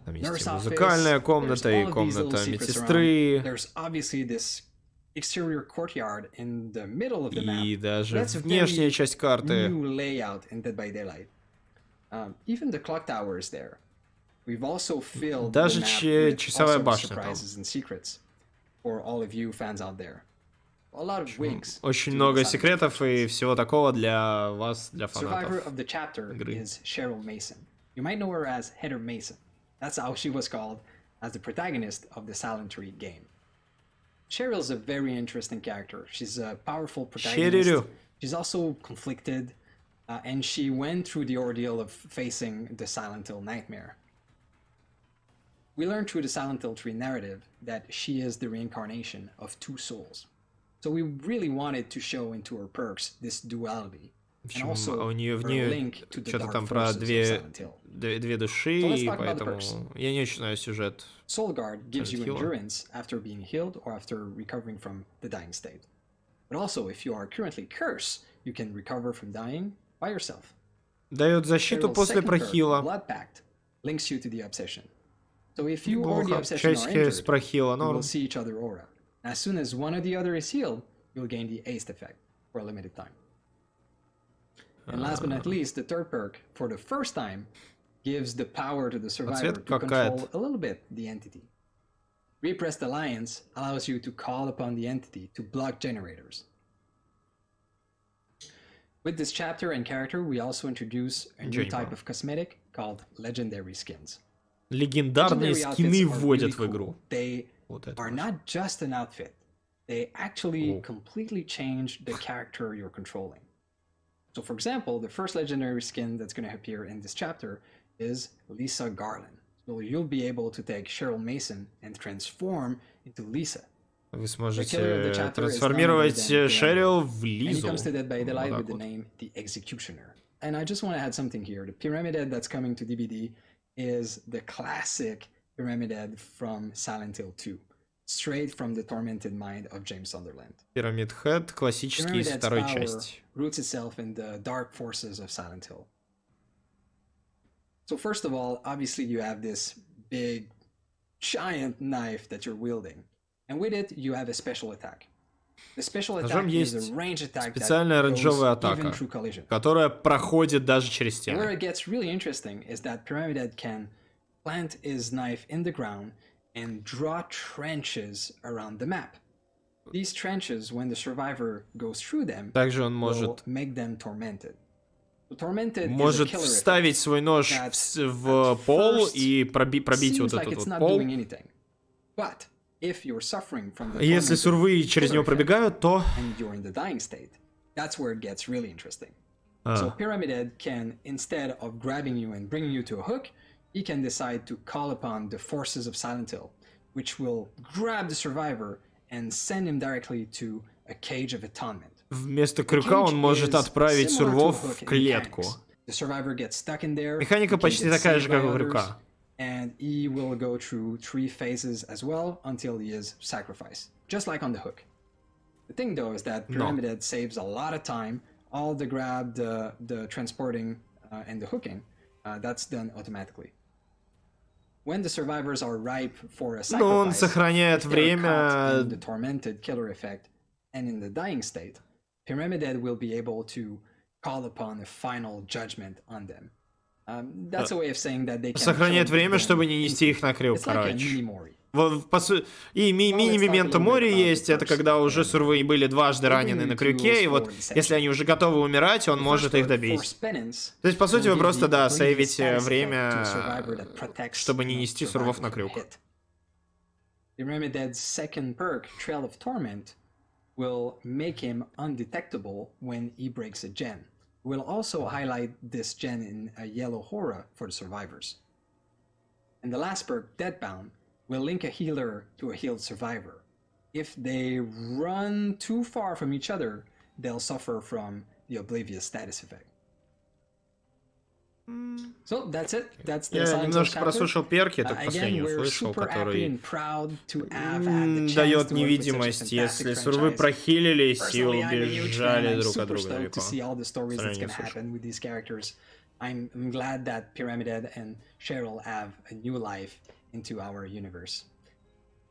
S1: Там есть музыкальная комната и комната медсестры. И даже внешняя часть карты. Даже часовая башня там. Очень много секретов и всего такого для вас, для фанатов игры.
S5: You might know her as Heather Mason. That's how she was called as the protagonist of the Silent Hill game. Cheryl's a very interesting character. She's a powerful protagonist. She's also conflicted, and she went through the ordeal of facing the Silent Hill nightmare. We learned through the Silent Hill 3 narrative that she is the reincarnation of two souls. So we really wanted to show into her perks this duality.
S1: В общем, у нее в ней что-то там про две души, и поэтому я не очень знаю сюжет.
S5: Soulguard gives you endurance after being healed or after recovering from the dying state. But also, if you are currently cursed, you can recover from dying by yourself.
S1: Дает защиту после прохила.
S5: Blood Pact links you to the obsession. So if you or the obsession are injured, you will see each other aura. As soon as one or the other is healed, you'll gain the haste effect for a limited time. And last but not least, the third perk, for the first time, gives the power to the survivor to control a little bit the entity. Repressed Alliance allows you to call upon the entity to block generators. With this chapter and character, we also introduce a new type of cosmetic called Legendary Skins.
S1: Легендарные скины вводят в игру.
S5: They are not just an outfit. They actually completely change the character you're controlling. So for example, the first legendary skin that's going to appear in this chapter is Lisa Garland. So you'll be able to take Cheryl Mason and transform into Lisa.
S1: Вы сможете трансформировать Шерил в Лизу.
S5: And he comes to Dead by Daylight with the name The Executioner. And I just want to add something here. The Pyramid Head that's coming to DVD is the classic Pyramid Head from Silent Hill 2. Straight from the tormented mind of James Sunderland.
S1: Pyramid Head классический из второй части.
S5: Roots itself in the dark forces of Silent Hill. So first of all, obviously you have this big, giant knife that you're wielding. And with it, you have a special attack. The special attack is a range attack
S1: специальная
S5: that
S1: рейнджовая
S5: goes even
S1: атака,
S5: through collision.
S1: которая проходит даже через
S5: And where
S1: стены.
S5: it gets really interesting is that Pyramidhead can plant his knife in the ground and draw trenches around the map. These trenches, when the survivor goes through them,
S1: Также он
S5: will
S1: может
S5: make them tormented. So tormented is a
S1: может
S5: killer effect
S1: вставить свой нож
S5: that
S1: в пол и пробить
S5: seems
S1: вот
S5: like
S1: этот
S5: it's
S1: вот
S5: not
S1: пол.
S5: doing anything. But if you're suffering from the
S1: Если
S5: tormented
S1: сурвы через
S5: killer
S1: него
S5: effect
S1: пробегают, то
S5: and you're in the dying state, that's where it gets really interesting.
S1: А.
S5: So Pyramidhead can, instead of grabbing you and bringing you to a hook, he can decide to call upon the forces of Silent Hill, which will grab the survivor and send him directly to a cage of atonement.
S1: вместо крюка он может отправить сурвов в клетку.
S5: The survivor gets stuck in there.
S1: Механика почти такая же, как у крюка.
S5: And he will go through 3 phases as well until he is sacrificed, just like on the hook. The thing though is that Pyramidhead saves a lot of time. All the grab, the transporting, and the hooking, that's done automatically. When the survivors are ripe for a sacrifice,
S1: Но он сохраняет
S5: if they are caught
S1: время.
S5: in the tormented killer effect and in the dying state, Pyramidhead will be able to call upon a final judgment on them. That's a way of saying that they can
S1: Сохраняет
S5: kill
S1: время,
S5: them
S1: чтобы не нести их на крюк,
S5: It's like a
S1: короче.
S5: mini-mori.
S1: И мини-мементо мори есть, это когда уже сурвы были дважды ранены на крюке, и вот если они уже готовы умирать, он может их добить. То есть, по сути, вы просто, да, сейвите время, чтобы не нести сурвов на крюк.
S5: Pyramidhead's second perk, Trail of Torment, will make him undetectable when he breaks a gen. We'll also highlight this gen in a yellow aura for the survivors. And the last perk, Deadbound, will link a healer to a healed survivor. If they run too far from each other, they'll suffer from the Oblivious status effect. So that's it. That's the
S1: Я немножко прослушал перки, это последний услышал, который дает невидимость, если сурвы прохилились и убежали друг от друга далеко.
S5: I'm glad that Pyramidhead and Cheryl have a new life into our universe.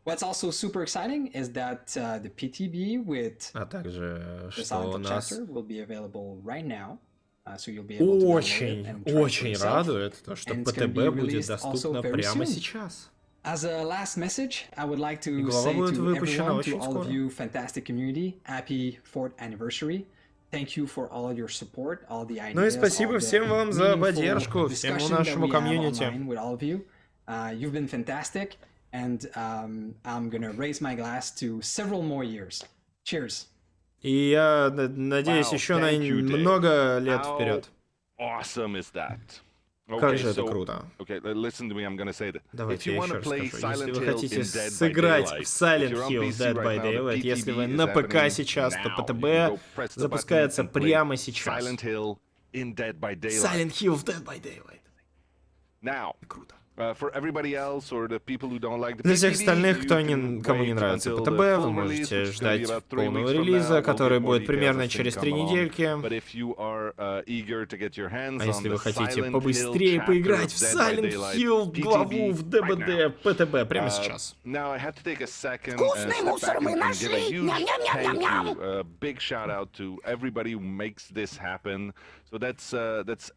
S5: What's also super exciting is that the PTB with the Silent Hill chapter will be available right now. So you'll be able to
S1: Очень радует то, что ПТБ будет доступно прямо сейчас.
S5: As a last message, I would like to say to everyone, to all of you fantastic community, happy 4th anniversary. Thank you for all your support, all the ideas,
S1: Ну и спасибо всем вам за поддержку, всему нашему комьюнити.
S5: You've been fantastic, and I'm gonna raise my glass to several more years. Cheers.
S1: И я надеюсь еще на много лет вперед.
S2: Awesome is that?
S1: Как же это круто. Давайте я еще раз скажу. Если вы хотите сыграть в Silent Hill Dead by Daylight, если вы на ПК сейчас, то ПТБ запускается прямо сейчас. Silent Hill в Dead by Daylight. Круто. Для всех остальных, кому не нравится ПТБ, вы можете ждать полного релиза, который будет примерно через 3 недельки. А если вы хотите побыстрее поиграть в Silent Hill, главу, в ДБД, ПТБ прямо сейчас.
S7: Вкусный мусор мы нашли! Ням-ням-ням-ням-ням!
S2: So that's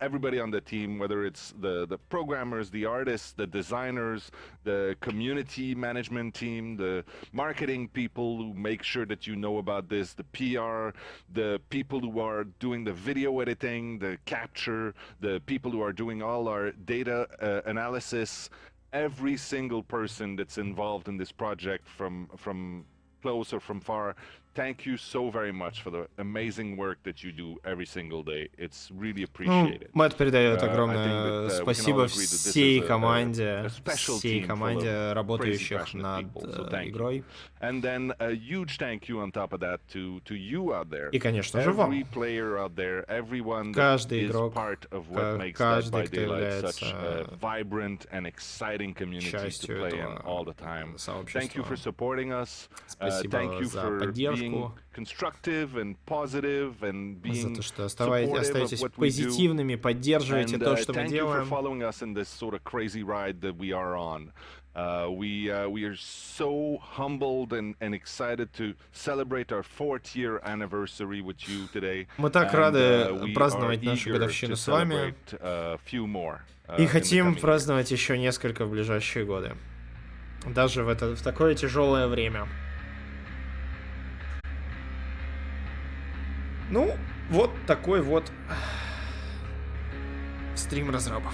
S2: everybody on the team, whether it's the programmers, the artists, the designers, the community management team, the marketing people who make sure that you know about this, the PR, the people who are doing the video editing, the capture, the people who are doing all our data analysis, every single person that's involved in this project from close or from far. Thank you so very much for the amazing work that you do every single day. It's really appreciated.
S1: Мэтт передает огромное спасибо всей команде, работающих над игрой.
S2: And then a huge thank you on top of that to you out there.
S1: И, конечно же, вам.
S2: Every player out there, everyone that
S1: Каждый
S2: is
S1: игрок,
S2: part of what makes Dead by Daylight such a vibrant and exciting community to play in all the time. Thank you for supporting us. Thank you for
S1: обложку. За то, что остаетесь позитивными, поддерживаете то, что мы делаем.
S2: We are so humbled and excited to celebrate our 4th year anniversary with you today.
S1: Мы так рады праздновать нашу годовщину с вами и хотим праздновать еще несколько в ближайшие годы, даже в такое тяжелое время. Ну, вот такой вот стрим разрабов.